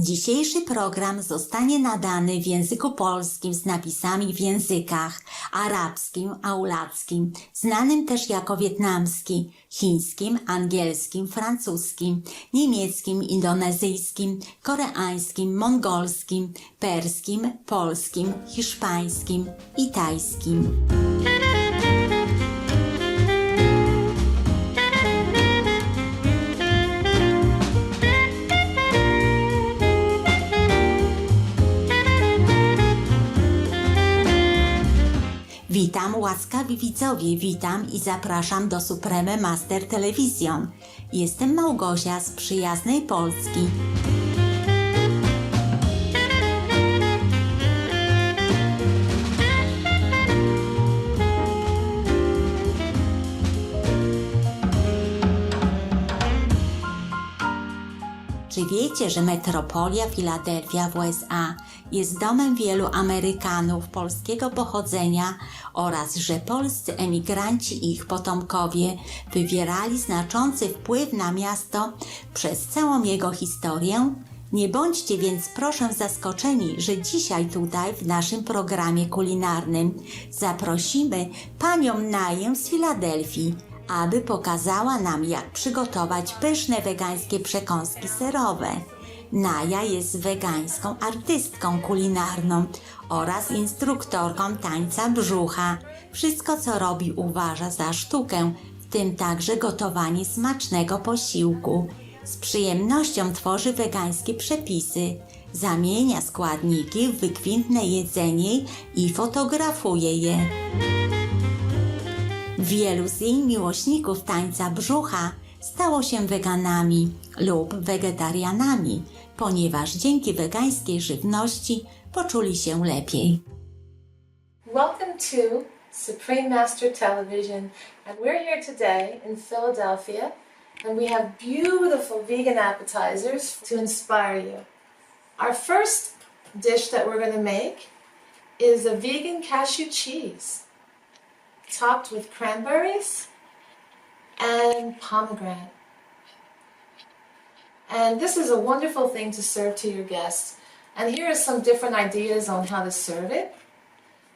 Dzisiejszy program zostanie nadany w języku polskim z napisami w językach arabskim, aulackim, znanym też jako wietnamski, chińskim, angielskim, francuskim, niemieckim, indonezyjskim, koreańskim, mongolskim, perskim, polskim, hiszpańskim i tajskim. Witam łaskawi widzowie, witam i zapraszam do Supreme Master Television. Jestem Małgosia z przyjaznej Polski. Czy wiecie, że metropolia Filadelfia w USA jest domem wielu Amerykanów polskiego pochodzenia oraz że polscy emigranci i ich potomkowie wywierali znaczący wpływ na miasto przez całą jego historię? Nie bądźcie więc proszę zaskoczeni, że dzisiaj tutaj w naszym programie kulinarnym zaprosimy panią Naję z Filadelfii, aby pokazała nam, jak przygotować pyszne wegańskie przekąski serowe. Naja jest wegańską artystką kulinarną oraz instruktorką tańca brzucha. Wszystko, co robi, uważa za sztukę, w tym także gotowanie smacznego posiłku. Z przyjemnością tworzy wegańskie przepisy, zamienia składniki w wykwintne jedzenie i fotografuje je. Wielu z jej miłośników tańca brzucha stało się weganami lub wegetarianami, ponieważ dzięki wegańskiej żywności poczuli się lepiej. Welcome to Supreme Master Television, and we're here today in Philadelphia, and we have beautiful vegan appetizers to inspire you. Our first dish that we're going to make is a vegan cashew cheese, topped with cranberries and pomegranate. And this is a wonderful thing to serve to your guests. And here are some different ideas on how to serve it.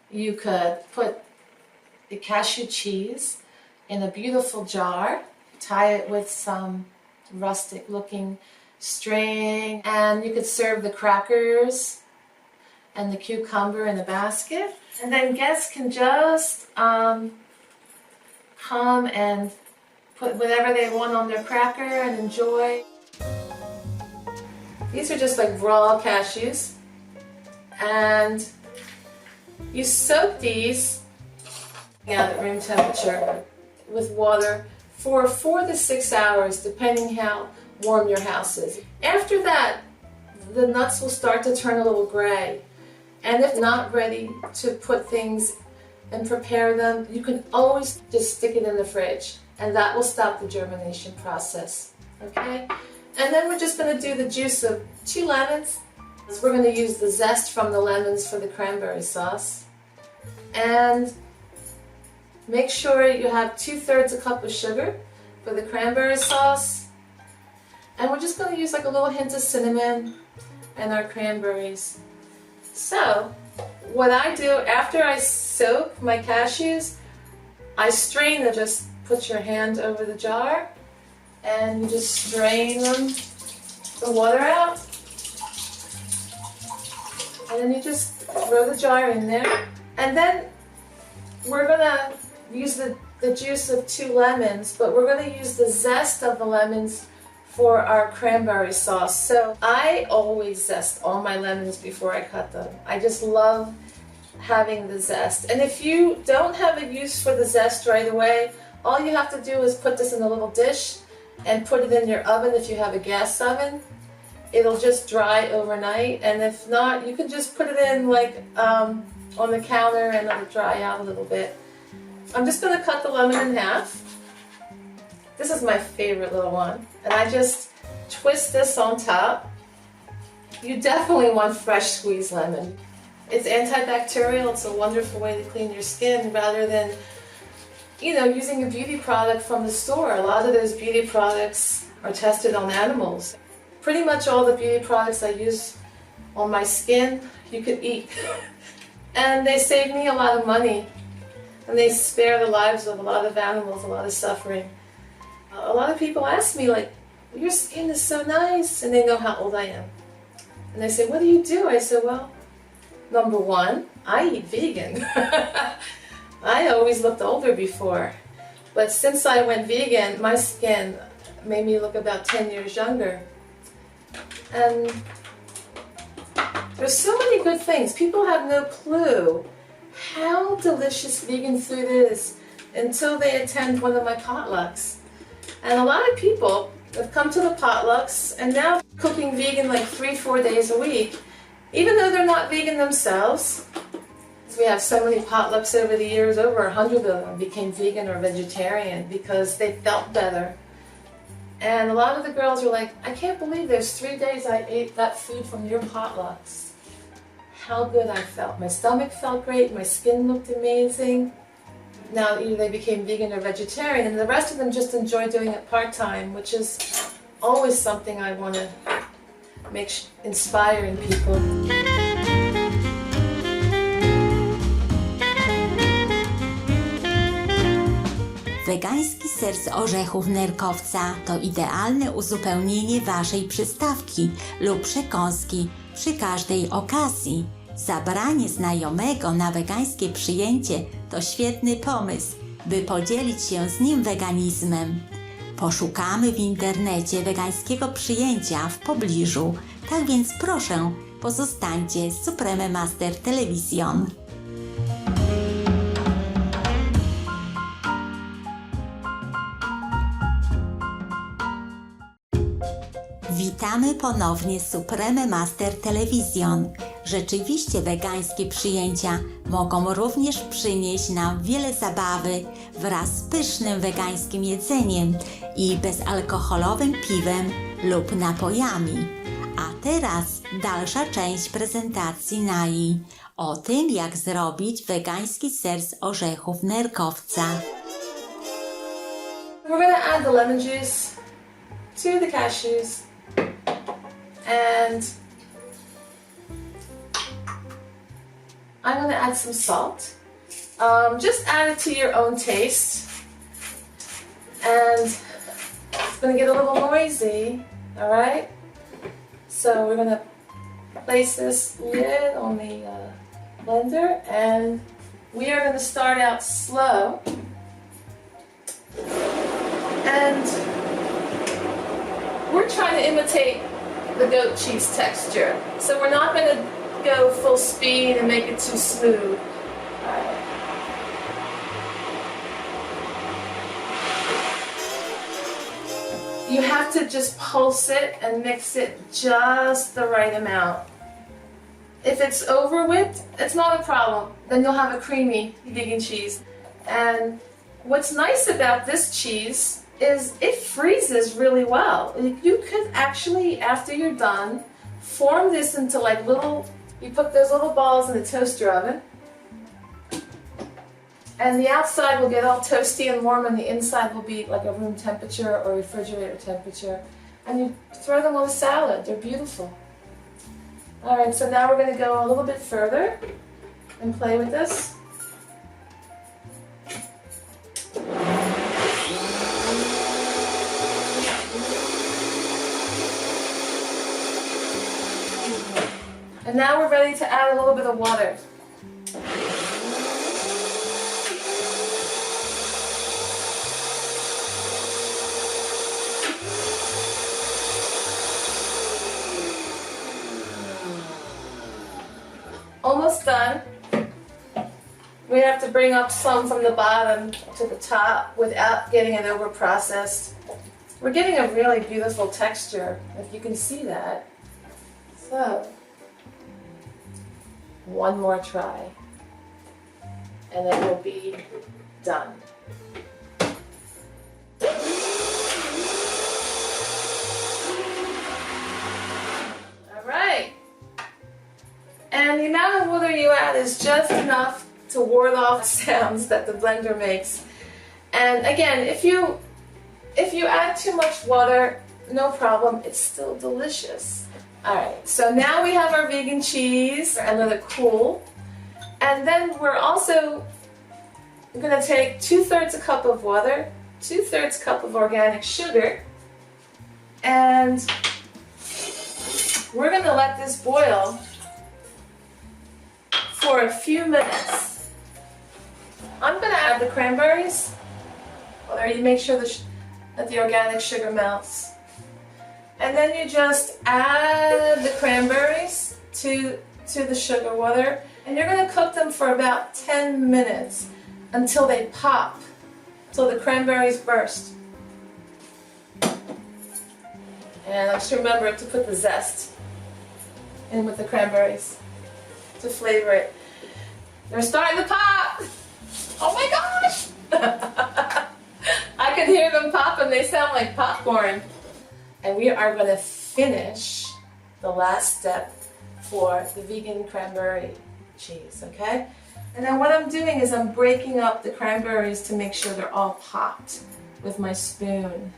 You could put the cashew cheese in a beautiful jar, tie it with some rustic looking string, and you could serve the crackers and the cucumber in a basket. And then guests can just come and put whatever they want on their cracker and enjoy. These are just like raw cashews. And you soak these at room temperature with water for 4 to 6 hours, depending how warm your house is. After that, the nuts will start to turn a little gray. And if not ready to put things and prepare them, you can always just stick it in the fridge, and that will stop the germination process, okay? And then we're just going to do the juice of 2 lemons. So we're going to use the zest from the lemons for the cranberry sauce. And make sure you have 2/3 a cup of sugar for the cranberry sauce. And we're just going to use like a little hint of cinnamon and our cranberries. So, what I do after I soak my cashews, I strain them. Just put your hand over the jar and you just strain them, the water out. And then you just throw the jar in there. And then we're going to use the juice of 2 lemons, but we're going to use the zest of the lemons for our cranberry sauce. So I always zest all my lemons before I cut them. I just love having the zest. And if you don't have a use for the zest right away, all you have to do is put this in a little dish and put it in your oven if you have a gas oven. It'll just dry overnight, and if not, you can just put it in like on the counter and let it dry out a little bit. I'm just going to cut the lemon in half. This is my favorite little one. And I just twist this on top. You definitely want fresh squeezed lemon. It's antibacterial. It's a wonderful way to clean your skin rather than, using a beauty product from the store. A lot of those beauty products are tested on animals. pretty much all the beauty products I use on my skin, you could eat. And they save me a lot of money. And they spare the lives of a lot of animals, a lot of suffering. A lot of people ask me, like, your skin is so nice, and they know how old I am. And they say, what do you do? I said, well, number one, I eat vegan. I always looked older before. But since I went vegan, my skin made me look about 10 years younger. And there's so many good things. People have no clue how delicious vegan food is until they attend one of my potlucks. And a lot of people have come to the potlucks and now cooking vegan like 3-4 days a week, even though they're not vegan themselves. We have so many potlucks over the years, over 100 of them became vegan or vegetarian because they felt better. And a lot of the girls are like, I can't believe there's 3 days I ate that food from your potlucks. How good I felt. My stomach felt great, my skin looked amazing. Now either they became vegan or vegetarian, and the rest of them just enjoy doing it part-time, which is always something I want to make inspire in people. Wegański ser z orzechów nerkowca to idealne uzupełnienie Waszej przystawki lub przekąski przy każdej okazji. Zabranie znajomego na wegańskie przyjęcie to świetny pomysł, by podzielić się z nim weganizmem. Poszukamy w internecie wegańskiego przyjęcia w pobliżu, tak więc proszę, pozostańcie z Supreme Master Television. Witamy ponownie z Supreme Master Television. Rzeczywiście wegańskie przyjęcia mogą również przynieść nam wiele zabawy wraz z pysznym wegańskim jedzeniem i bezalkoholowym piwem lub napojami. A teraz dalsza część prezentacji Nai o tym, jak zrobić wegański ser z orzechów nerkowca. We're going to add the lemon juice to the cashews. And I'm going to add some salt. Just add it to your own taste. And it's going to get a little noisy, alright? So we're going to place this lid on the blender, and we are going to start out slow. And we're trying to imitate the goat cheese texture. So we're not going to go full speed and make it too smooth. Alright. You have to just pulse it and mix it just the right amount. If it's over whipped, it's not a problem. Then you'll have a creamy vegan cheese. And what's nice about this cheese is it freezes really well. You could actually, after you're done, form this into like little, you put those little balls in the toaster oven, and the outside will get all toasty and warm, and the inside will be like a room temperature or refrigerator temperature. And you throw them on a salad. They're beautiful. Alright, so now we're going to go a little bit further and play with this. And now we're ready to add a little bit of water. Almost done. We have to bring up some from the bottom to the top without getting it over processed. We're getting a really beautiful texture, if you can see that. So, one more try, and it will be done. All right. And the amount of water you add is just enough to ward off sounds that the blender makes. And again, if you add too much water, no problem. It's still delicious. All right, so now we have our vegan cheese and let it cool. And then we're also going to take 2/3 a cup of water, 2/3 cup of organic sugar, and we're going to let this boil for a few minutes. I'm going to add the cranberries. Or you make sure that the organic sugar melts. And then you just add the cranberries to the sugar water. And you're going to cook them for about 10 minutes until they pop, until the cranberries burst. And let's remember to put the zest in with the cranberries to flavor it. They're starting to pop! Oh my gosh! I can hear them popping. They sound like popcorn. And we are going to finish the last step for the vegan cranberry cheese, okay? And then what I'm doing is I'm breaking up the cranberries to make sure they're all popped with my spoon.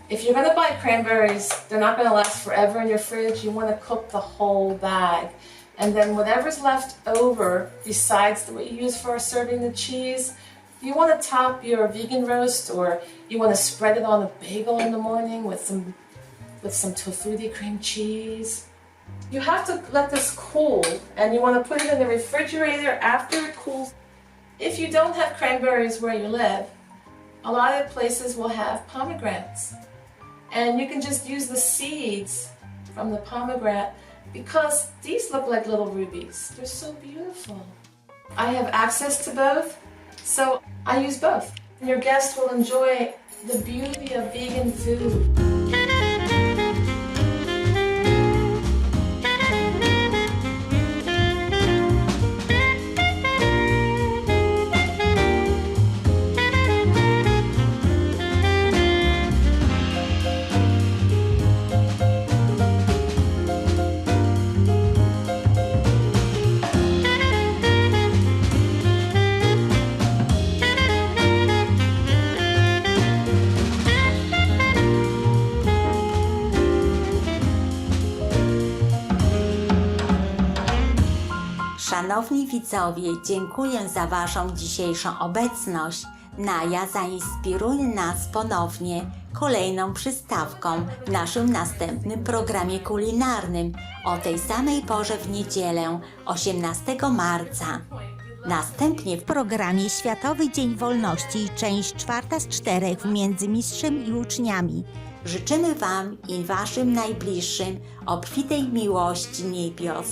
If you're going to buy cranberries, they're not going to last forever in your fridge. You want to cook the whole bag. And then whatever's left over, besides what you use for serving the cheese, you want to top your vegan roast, or you want to spread it on a bagel in the morning with some tofutti cream cheese. You have to let this cool, and you want to put it in the refrigerator after it cools. If you don't have cranberries where you live, a lot of places will have pomegranates. And you can just use the seeds from the pomegranate, because these look like little rubies. They're so beautiful. I have access to both, so I use both. Your guests will enjoy the beauty of vegan food. Szanowni widzowie, dziękuję za Waszą dzisiejszą obecność. Naja zainspiruje nas ponownie kolejną przystawką w naszym następnym programie kulinarnym o tej samej porze w niedzielę 18 marca. Następnie w programie Światowy Dzień Wolności, część 4 z 4 między mistrzem i uczniami. Życzymy Wam i Waszym najbliższym obfitej miłości niebios.